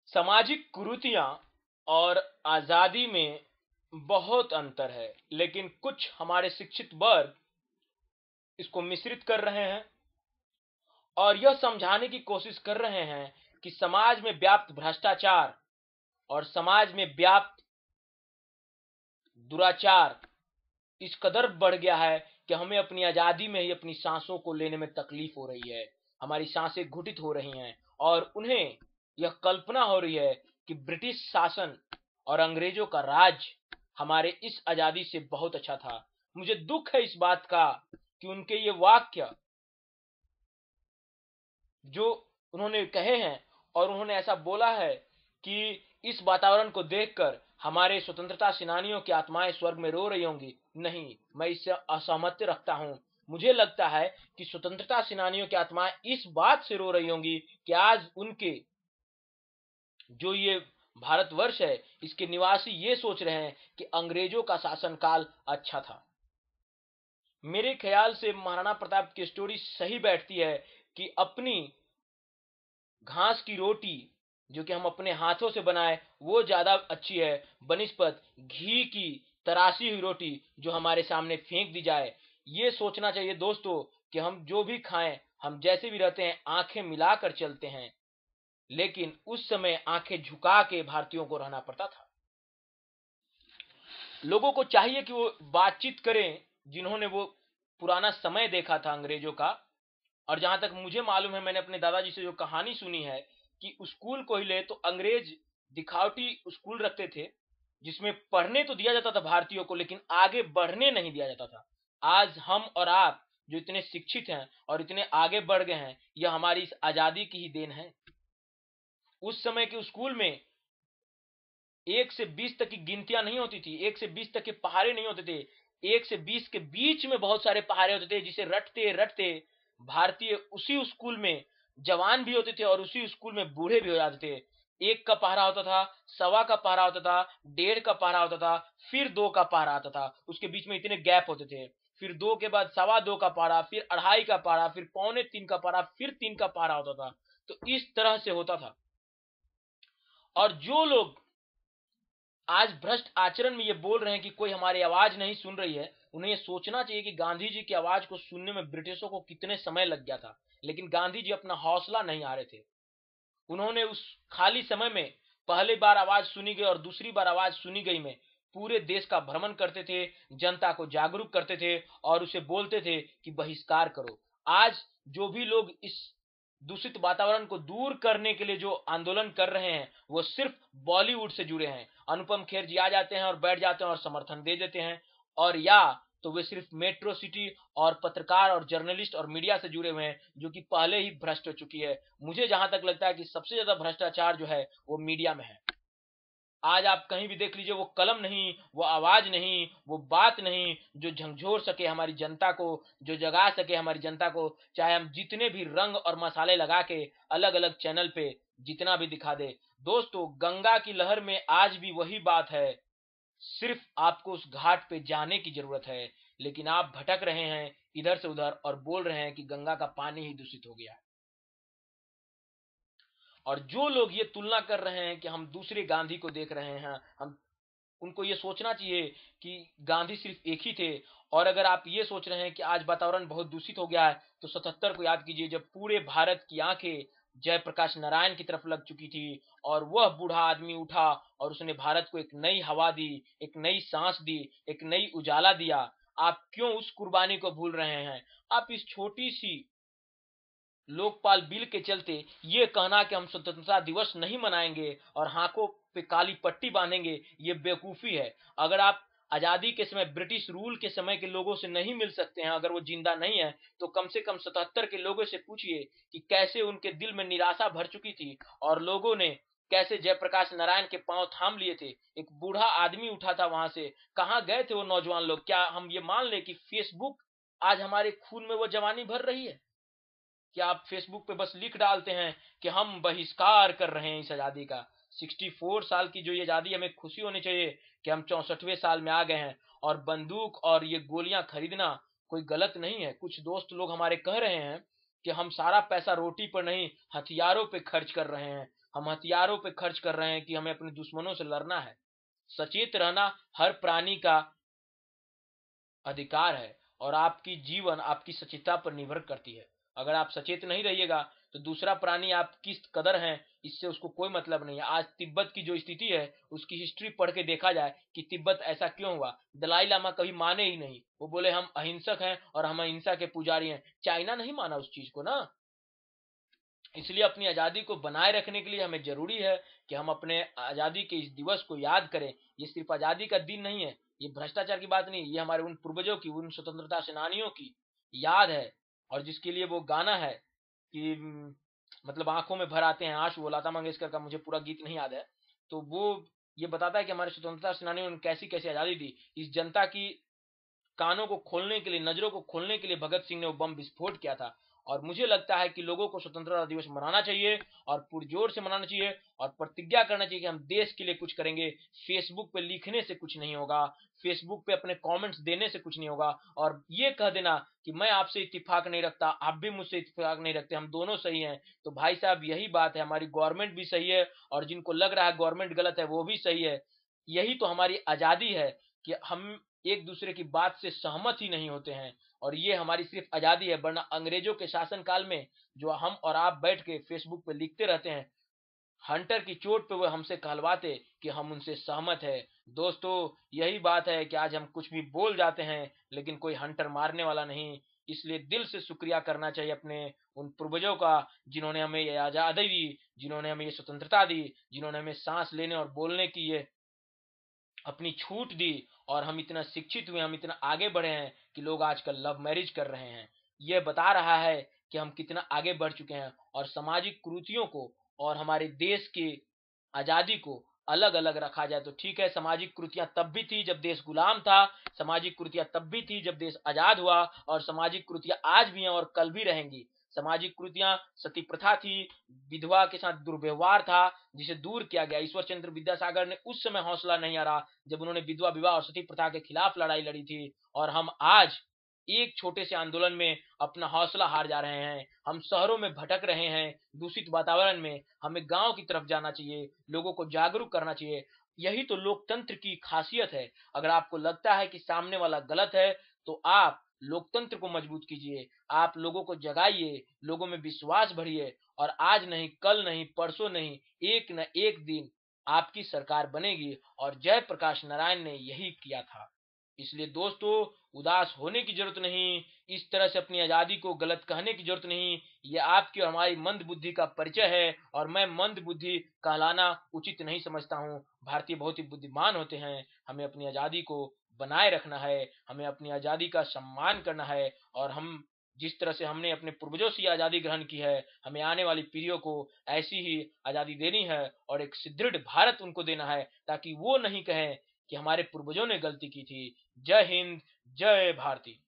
सामाजिक कुरीतियां और आजादी में बहुत अंतर है, लेकिन कुछ हमारे शिक्षित वर्ग इसको मिश्रित कर रहे हैं और यह समझाने की कोशिश कर रहे हैं कि समाज में व्याप्त भ्रष्टाचार और समाज में व्याप्त दुराचार इस कदर बढ़ गया है कि हमें अपनी आजादी में ही अपनी सांसों को लेने में तकलीफ हो रही है। हमारी सांसें घुटित हो रही हैं और उन्हें यह कल्पना हो रही है कि ब्रिटिश शासन और अंग्रेजों का राज हमारे इस आजादी से बहुत अच्छा था। मुझे दुख है इस बात का कि उनके ये वाक्य जो उन्होंने कहे हैं और उन्होंने ऐसा बोला है कि इस वातावरण को देखकर हमारे स्वतंत्रता सेनानियों की आत्माएं स्वर्ग में रो रही होंगी। नहीं, मैं इससे असहमति रखता हूं। मुझे लगता है कि स्वतंत्रता सेनानियों की आत्माएं इस बात से रो रही होंगी कि आज उनके जो ये भारतवर्ष है इसके निवासी ये सोच रहे हैं कि अंग्रेजों का शासनकाल अच्छा था। मेरे ख्याल से महाराणा प्रताप की स्टोरी सही बैठती है कि अपनी घास की रोटी जो कि हम अपने हाथों से बनाए वो ज्यादा अच्छी है बनिस्पत घी की तराशी हुई रोटी जो हमारे सामने फेंक दी जाए। ये सोचना चाहिए दोस्तों कि हम जो भी खाएं, हम जैसे भी रहते हैं आंखें मिलाकर चलते हैं, लेकिन उस समय आंखें झुका के भारतीयों को रहना पड़ता था। लोगों को चाहिए कि वो बातचीत करें जिन्होंने वो पुराना समय देखा था अंग्रेजों का। और जहां तक मुझे मालूम है, मैंने अपने दादाजी से जो कहानी सुनी है कि स्कूल को ही ले तो अंग्रेज दिखावटी स्कूल रखते थे जिसमें पढ़ने तो दिया जाता था भारतीयों को, लेकिन आगे बढ़ने नहीं दिया जाता था। आज हम और आप जो इतने शिक्षित हैं और इतने आगे बढ़ गए हैं, यह हमारी इस आजादी की ही देन है। उस समय के स्कूल में 1 से 20 तक की गिनतियां नहीं होती थी, 1 से 20 तक के पहाड़े नहीं होते थे। 1 से 20 के बीच में बहुत सारे पहाड़े होते थे जिसे रटते रटते भारतीय उसी स्कूल में जवान भी होते थे और उसी स्कूल में बूढ़े भी हो जाते थे। 1 का पहरा होता था, सवा का पहरा होता था, 1.5 का पहरा होता था, फिर 2 का पहरा आता था। उसके बीच में इतने गैप होते थे। फिर 2 के बाद सवा 2 का पहरा, फिर 2.5 का पहरा, फिर 2.75 का पहरा, फिर 3 का पहरा होता था। तो इस तरह से होता था। और जो लोग आज भ्रष्ट आचरण में ये बोल रहे हैं कि कोई हमारी आवाज नहीं सुन रही है, उन्हें ये सोचना चाहिए कि गांधी जी की आवाज को सुनने में ब्रिटिशों को कितने समय लग गया था, लेकिन गांधी जी अपना हौसला नहीं हारे थे। उन्होंने उस खाली समय में पहली बार आवाज सुनी गई और दूसरी बार आवाज सुनी गई में पूरे देश का भ्रमण करते थे, जनता को जागरूक करते थे और उसे बोलते थे कि बहिष्कार करो। आज जो भी लोग इस दूषित वातावरण को दूर करने के लिए जो आंदोलन कर रहे हैं वो सिर्फ बॉलीवुड से जुड़े हैं। अनुपम खेर जी आ जाते हैं और बैठ जाते हैं और समर्थन दे देते हैं, और या तो वे सिर्फ मेट्रो सिटी और पत्रकार और जर्नलिस्ट और मीडिया से जुड़े हुए हैं जो कि पहले ही भ्रष्ट हो चुकी है। मुझे जहां तक लगता है कि सबसे ज्यादा भ्रष्टाचार जो है वो मीडिया में है। आज आप कहीं भी देख लीजिए, वो कलम नहीं, वो आवाज नहीं, वो बात नहीं जो झंझोर सके हमारी जनता को, जो जगा सके हमारी जनता को, चाहे हम जितने भी रंग और मसाले लगा के अलग अलग चैनल पे जितना भी दिखा दे। दोस्तों, गंगा की लहर में आज भी वही बात है, सिर्फ आपको उस घाट पे जाने की जरूरत है। लेकिन आप भटक रहे हैं इधर से उधर और बोल रहे हैं कि गंगा का पानी ही दूषित हो गया है। और जो लोग ये तुलना कर रहे हैं कि हम दूसरे गांधी को देख रहे हैं, हम उनको ये सोचना चाहिए कि गांधी सिर्फ एक ही थे। और अगर आप ये सोच रहे हैं कि आज वातावरण बहुत दूषित हो गया है, तो 77 को याद कीजिए जब पूरे भारत की आंखें जयप्रकाश नारायण की तरफ लग चुकी थी और वह बूढ़ा आदमी उठा और उसने भारत को एक नई हवा दी, एक नई सांस दी, एक नई उजाला दिया। आप क्यों उस कुर्बानी को भूल रहे हैं? आप इस छोटी सी लोकपाल बिल के चलते ये कहना कि हम स्वतंत्रता दिवस नहीं मनाएंगे और हाथों पे काली पट्टी बांधेंगे, ये बेवकूफी है। अगर आप आजादी के समय ब्रिटिश रूल के समय के लोगों से नहीं मिल सकते हैं, अगर वो जिंदा नहीं है, तो कम से कम 77 के लोगों से पूछिए कि कैसे उनके दिल में निराशा भर चुकी थी और लोगों ने कैसे जयप्रकाश नारायण के पांव थाम लिए थे। एक बूढ़ा आदमी उठा था वहां से, कहां गए थे वो नौजवान लोग? क्या हम ये मान ले कि फेसबुक आज हमारे खून में वो जवानी भर रही है? कि आप फेसबुक पे बस लिख डालते हैं कि हम बहिष्कार कर रहे हैं इस आजादी का? 64 साल की जो ये आजादी, हमें खुशी होनी चाहिए कि हम 64वें साल में आ गए हैं। और बंदूक और ये गोलियां खरीदना कोई गलत नहीं है। कुछ दोस्त लोग हमारे कह रहे हैं कि हम सारा पैसा रोटी पर नहीं हथियारों पे खर्च कर रहे हैं। हम हथियारों पे खर्च कर रहे हैं कि हमें अपने दुश्मनों से लड़ना है। सचेत रहना हर प्राणी का अधिकार है और आपकी जीवन आपकी सचेतता पर निर्भर करती है। अगर आप सचेत नहीं रहिएगा तो दूसरा प्राणी आप किस कदर हैं इससे उसको कोई मतलब नहीं है। आज तिब्बत की जो स्थिति है उसकी हिस्ट्री पढ़ के देखा जाए कि तिब्बत ऐसा क्यों हुआ। दलाई लामा कभी माने ही नहीं, वो बोले हम अहिंसक हैं और हम अहिंसा के पुजारी हैं। चाइना नहीं माना उस चीज को ना। इसलिए अपनी आजादी को बनाए रखने के लिए हमें जरूरी है कि हम अपने आजादी के इस दिवस को याद करें। ये सिर्फ आजादी का दिन नहीं है, ये भ्रष्टाचार की बात नहीं, ये हमारे उन पूर्वजों की, उन स्वतंत्रता सेनानियों की याद है। और जिसके लिए वो गाना है कि मतलब आंखों में भर आते हैं आंसू, वो लता मंगेशकर का, मुझे पूरा गीत नहीं याद है। तो वो ये बताता है कि हमारे स्वतंत्रता सेनानियों ने कैसी कैसी आजादी दी। इस जनता की कानों को खोलने के लिए, नजरों को खोलने के लिए भगत सिंह ने वो बम विस्फोट किया था। और मुझे लगता है कि लोगों को स्वतंत्रता दिवस मनाना चाहिए और पुरजोर से मनाना चाहिए और प्रतिज्ञा करना चाहिए कि हम देश के लिए कुछ करेंगे। फेसबुक पे लिखने से कुछ नहीं होगा, फेसबुक पे अपने कमेंट्स देने से कुछ नहीं होगा। और ये कह देना कि मैं आपसे इत्तेफाक नहीं रखता, आप भी मुझसे इत्तेफाक नहीं रखते, हम दोनों सही हैं, तो भाई साहब यही बात है। हमारी गवर्नमेंट भी सही है और जिनको लग रहा है गवर्नमेंट गलत है वो भी सही है। यही तो हमारी आजादी है कि हम एक दूसरे की बात से सहमत ही नहीं होते हैं। और ये हमारी सिर्फ आजादी है, वरना अंग्रेजों के शासन काल में जो हम और आप बैठ के फेसबुक पे लिखते रहते हैं, हंटर की चोट पे वो हमसे कहलवाते कि हम उनसे सहमत है। दोस्तों यही बात है कि आज हम कुछ भी बोल जाते हैं लेकिन कोई हंटर मारने वाला नहीं। इसलिए दिल से शुक्रिया करना चाहिए अपने उन पूर्वजों का जिन्होंने हमें ये आजादी दी, जिन्होंने हमें ये स्वतंत्रता दी, जिन्होंने हमें सांस लेने और बोलने की ये अपनी छूट दी। और हम इतना शिक्षित हुए, हम इतना आगे बढ़े हैं कि लोग आजकल लव मैरिज कर रहे हैं। यह बता रहा है कि हम कितना आगे बढ़ चुके हैं। और सामाजिक कुरीतियों को और हमारे देश की आजादी को अलग अलग रखा जाए तो ठीक है। सामाजिक कुरीतियां तब भी थी जब देश गुलाम था, सामाजिक कुरीतियां तब भी थी जब देश आजाद हुआ, और सामाजिक कुरीतियां आज भी हैं और कल भी रहेंगी। सामाजिक कुरीतियां सती प्रथा थी, विधवा के साथ दुर्व्यवहार था, जिसे दूर किया गया। ईश्वर चंद्र विद्यासागर ने उस समय हौसला नहीं हारा जब उन्होंने विधवा विवाह और सती प्रथा के खिलाफ लड़ाई लड़ी थी। और हम आज एक छोटे से आंदोलन में अपना हौसला हार जा रहे हैं। हम शहरों में भटक रहे हैं दूषित वातावरण में। हमें गांव की तरफ जाना चाहिए, लोगों को जागरूक करना चाहिए। यही तो लोकतंत्र की खासियत है। अगर आपको लगता है कि सामने वाला गलत है तो आप लोकतंत्र को मजबूत कीजिए, आप लोगों को जगाइए, लोगों में विश्वास भरिए। और आज नहीं, कल नहीं, परसों नहीं, एक न एक दिन आपकी सरकार बनेगी। और जयप्रकाश नारायण ने यही किया था। इसलिए दोस्तों उदास होने की जरूरत नहीं, इस तरह से अपनी आजादी को गलत कहने की जरूरत नहीं। ये आपकी और हमारी मंद बुद्धि का परिचय है और मैं मंद बुद्धि कहलाना उचित नहीं समझता हूँ। भारतीय बहुत ही बुद्धिमान होते हैं। हमें अपनी आजादी को बनाए रखना है, हमें अपनी आजादी का सम्मान करना है। और हम जिस तरह से हमने अपने पूर्वजों से आजादी ग्रहण की है, हमें आने वाली पीढ़ियों को ऐसी ही आजादी देनी है और एक सुदृढ़ भारत उनको देना है, ताकि वो नहीं कहें कि हमारे पूर्वजों ने गलती की थी। जय हिंद, जय भारती।